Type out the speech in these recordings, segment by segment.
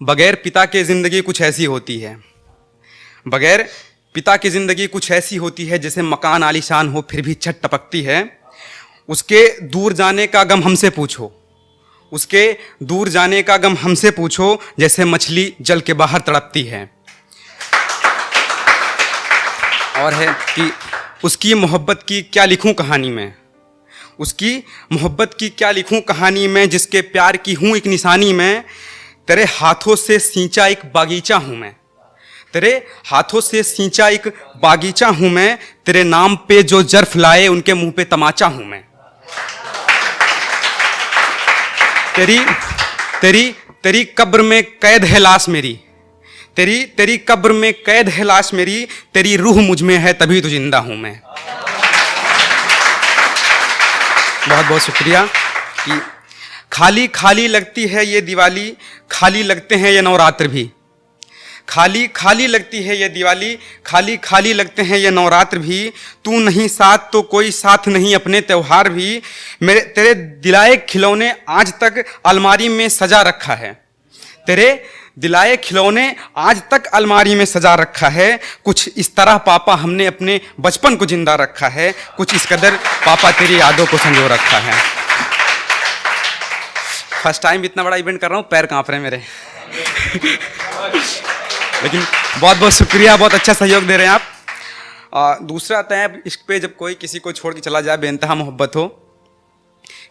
बगैर पिता के ज़िंदगी कुछ ऐसी होती है। बगैर पिता की ज़िंदगी कुछ ऐसी होती है जैसे मकान आलीशान हो फिर भी छत टपकती है। उसके दूर जाने का गम हमसे पूछो, उसके दूर जाने का गम हमसे पूछो, जैसे मछली जल के बाहर तड़पती है। और है कि उसकी मोहब्बत की क्या लिखूं कहानी में, उसकी मोहब्बत की क्या लिखूं कहानी में, जिसके प्यार की हूँ एक निशानी में। तेरे हाथों से सींचा एक बागीचा हूँ मैं, तेरे हाथों से सींचा एक बागीचा हूँ मैं। तेरे नाम पे जो जर्फ लाए उनके मुंह पे तमाचा हूँ मैं। तेरी तेरी तेरी कब्र में कैद है लाश मेरी, तेरी तेरी कब्र में कैद है लाश मेरी। तेरी रूह मुझ में है तभी तो जिंदा हूं मैं। बहुत बहुत शुक्रिया। कि खाली खाली लगती है ये दिवाली, खाली लगते हैं ये नवरात्र भी। खाली खाली लगती है ये दिवाली, खाली खाली लगते हैं ये नवरात्र भी। तू नहीं साथ तो कोई साथ नहीं अपने त्योहार भी। मेरे तेरे दिलाए खिलौने आज तक अलमारी में सजा रखा है, तेरे दिलाए खिलौने आज तक अलमारी में सजा रखा है। कुछ इस तरह पापा हमने अपने बचपन को जिंदा रखा है, कुछ इस कदर पापा तेरी यादों को संजो रखा है। फर्स्ट टाइम इतना बड़ा इवेंट कर रहा हूँ, पैर कांप रहे हैं मेरे। लेकिन बहुत बहुत शुक्रिया, बहुत अच्छा सहयोग दे रहे हैं आप। दूसरा आता है इश्क पे जब कोई किसी को छोड़ के चला जाए बेइंतहा मोहब्बत हो,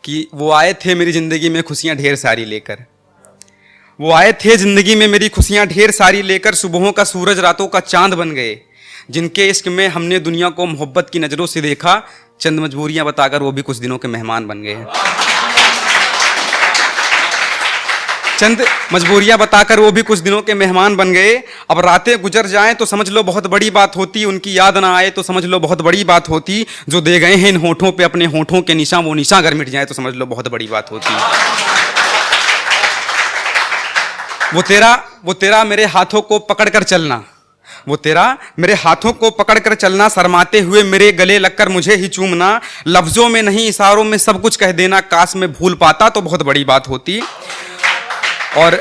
कि वो आए थे मेरी ज़िंदगी में खुशियाँ ढेर सारी लेकर, वो आए थे ज़िंदगी में मेरी खुशियाँ ढेर सारी लेकर। सुबहों का सूरज रातों का चांद बन गए, जिनके इश्क में हमने दुनिया को मोहब्बत की नज़रों से देखा। चंद मजबूरियाँ बताकर वो भी कुछ दिनों के मेहमान बन गए। चंद मजबूरियाँ बताकर वो भी कुछ दिनों के मेहमान बन गए। अब रातें गुजर जाएं तो समझ लो बहुत बड़ी बात होती, उनकी याद ना आए तो समझ लो बहुत बड़ी बात होती। जो दे गए हैं इन होठों पे अपने होठों के निशान, वो निशान अगर मिट जाए तो समझ लो बहुत बड़ी बात होती। वो तेरा मेरे हाथों को पकड़ कर चलना, वो तेरा मेरे हाथों को पकड़ कर चलना। शर्माते हुए मेरे गले लगकर मुझे ही चूमना। लफ्जों में नहीं इशारों में सब कुछ कह देना। काश मैं भूल पाता तो बहुत बड़ी बात होती। और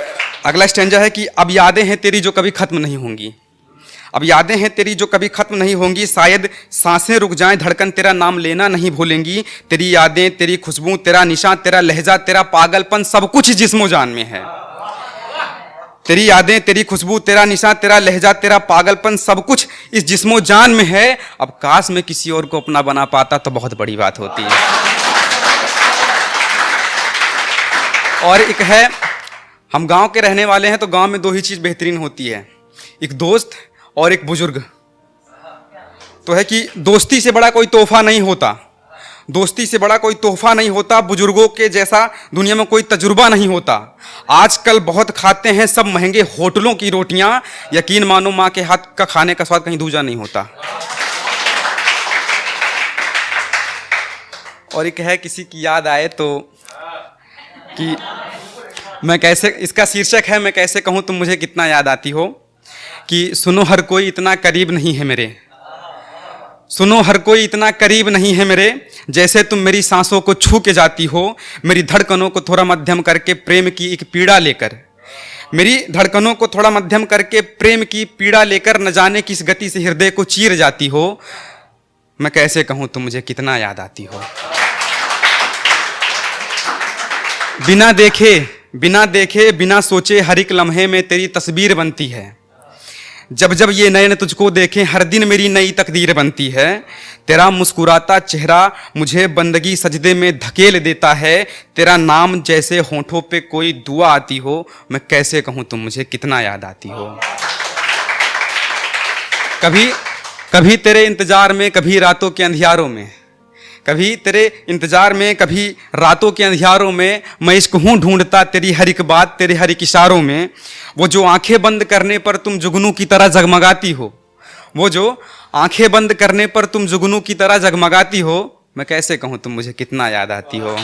अगला स्टैंजा है कि अब यादें हैं तेरी जो कभी खत्म नहीं होंगी, अब यादें हैं तेरी जो कभी खत्म नहीं होंगी। शायद सांसें रुक जाएं धड़कन तेरा नाम लेना नहीं भूलेंगी। तेरी यादें, तेरी खुशबू, तेरा निशान, तेरा लहजा, तेरा पागलपन, सब कुछ जिस्मो जान में है। तेरी यादें, तेरी खुशबू, तेरा निशान, तेरा लहजा, तेरा पागलपन, सब कुछ इस जिस्मो जान में है। अब काश मैं किसी और को अपना बना पाता तो बहुत बड़ी बात होती है। और एक है, हम गांव के रहने वाले हैं तो गांव में दो ही चीज़ बेहतरीन होती है, एक दोस्त और एक बुजुर्ग। तो है कि दोस्ती से बड़ा कोई तोहफा नहीं होता, दोस्ती से बड़ा कोई तोहफा नहीं होता। बुजुर्गों के जैसा दुनिया में कोई तजुर्बा नहीं होता। आजकल बहुत खाते हैं सब महंगे होटलों की रोटियां, यकीन मानो माँ के हाथ का खाने का स्वाद कहीं दूजा नहीं होता। और एक है, किसी की याद आए तो कि मैं कैसे, इसका शीर्षक है मैं कैसे कहूँ तुम मुझे कितना याद आती हो। कि सुनो हर कोई इतना करीब नहीं है मेरे, सुनो हर कोई इतना करीब नहीं है मेरे, जैसे तुम मेरी सांसों को छू के जाती हो। मेरी धड़कनों को थोड़ा मध्यम करके प्रेम की एक पीड़ा लेकर, मेरी धड़कनों को थोड़ा मध्यम करके प्रेम की पीड़ा लेकर, न जाने किस गति से हृदय को चीर जाती हो। मैं कैसे कहूँ तुम मुझे कितना याद आती हो। बिना देखे बिना सोचे हर एक लम्हे में तेरी तस्वीर बनती है। जब जब ये नयन तुझको देखें हर दिन मेरी नई तकदीर बनती है। तेरा मुस्कुराता चेहरा मुझे बंदगी सजदे में धकेल देता है। तेरा नाम जैसे होठों पे कोई दुआ आती हो। मैं कैसे कहूँ तुम मुझे कितना याद आती हो। कभी तेरे इंतजार में, कभी रातों के अंधियारों में, कभी तेरे इंतजार में, कभी रातों के अंधियारों में, मैं इश्क हूँ ढूंढता तेरी हर एक बात, तेरे हर एक इशारों में। वो जो आंखें बंद करने पर तुम जुगनू की तरह जगमगाती हो, वो जो आंखें बंद करने पर तुम जुगनू की तरह जगमगाती हो। मैं कैसे कहूँ तुम मुझे कितना याद आती हो।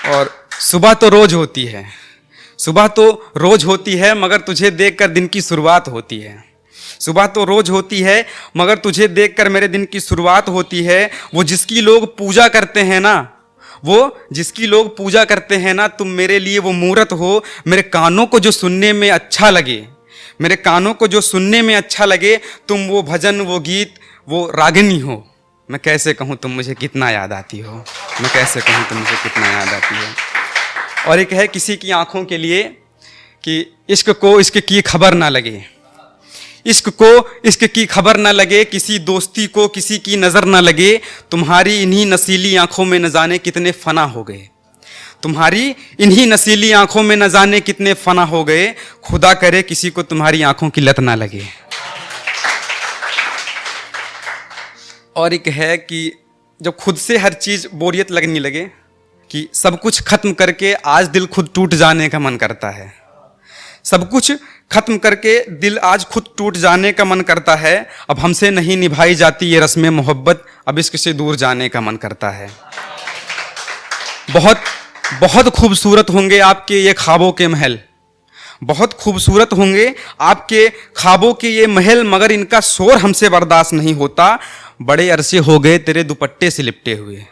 और सुबह तो रोज होती है, सुबह तो रोज होती है, मगर तुझे देखकर दिन की शुरुआत होती है। सुबह तो रोज होती है, मगर तुझे देखकर मेरे दिन की शुरुआत होती है। वो जिसकी लोग पूजा करते हैं ना, वो जिसकी लोग पूजा करते हैं ना, तुम मेरे लिए वो मूरत हो, मेरे कानों को जो सुनने में अच्छा लगे, मेरे कानों को जो सुनने में अच्छा लगे, तुम वो भजन, वो गीत, वो रागिनी हो। मैं कैसे कहूँ तुम मुझे कितना याद आती हो, मैं कैसे कहूँ तुम मुझे कितना याद आती हो। और एक है किसी की आंखों के लिए कि इश्क को इश्क की खबर ना लगे, इश्क को इश्क की खबर ना लगे, किसी दोस्ती को किसी की नज़र ना लगे, तुम्हारी इन्हीं नसीली आंखों में न जाने कितने फना हो गए, तुम्हारी इन्हीं नसीली आंखों में न जाने कितने फना हो गए, खुदा करे किसी को तुम्हारी आंखों की लत ना लगे। और एक है कि जब खुद से हर चीज़ बोरियत लगने लगे, कि सब कुछ खत्म करके आज दिल खुद टूट जाने का मन करता है, सब कुछ खत्म करके दिल आज खुद टूट जाने का मन करता है, अब हमसे नहीं निभाई जाती ये रस्में मोहब्बत, अब इश्क से दूर जाने का मन करता है। बहुत बहुत खूबसूरत होंगे आपके ये ख्वाबों के महल, बहुत खूबसूरत होंगे आपके ख्वाबों के ये महल, मगर इनका शोर हमसे बर्दाश्त नहीं होता, बड़े अरसे हो गए तेरे दुपट्टे से लिपटे हुए,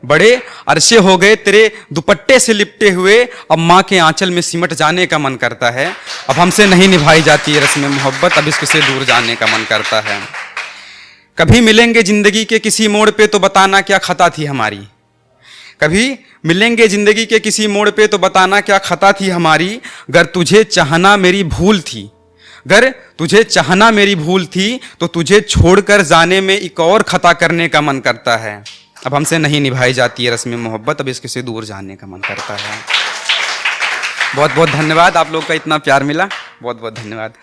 बड़े अरसे हो गए तेरे दुपट्टे से लिपटे हुए, अब माँ के आंचल में सिमट जाने का मन करता है, अब हमसे नहीं निभाई जाती है रस्में मोहब्बत, अब इश्क से दूर जाने का मन करता है। कभी मिलेंगे जिंदगी के किसी मोड़ पे तो बताना क्या खता थी हमारी, कभी मिलेंगे जिंदगी के किसी मोड़ पे तो बताना क्या खता थी हमारी, गर तुझे चाहना मेरी भूल थी, गर तुझे चाहना मेरी भूल थी, तो तुझे छोड़कर जाने में एक और खता करने का मन करता है, अब हमसे नहीं निभाई जाती है रस्में मोहब्बत, अब इसके से दूर जाने का मन करता है। बहुत बहुत धन्यवाद, आप लोग का इतना प्यार मिला, बहुत बहुत धन्यवाद।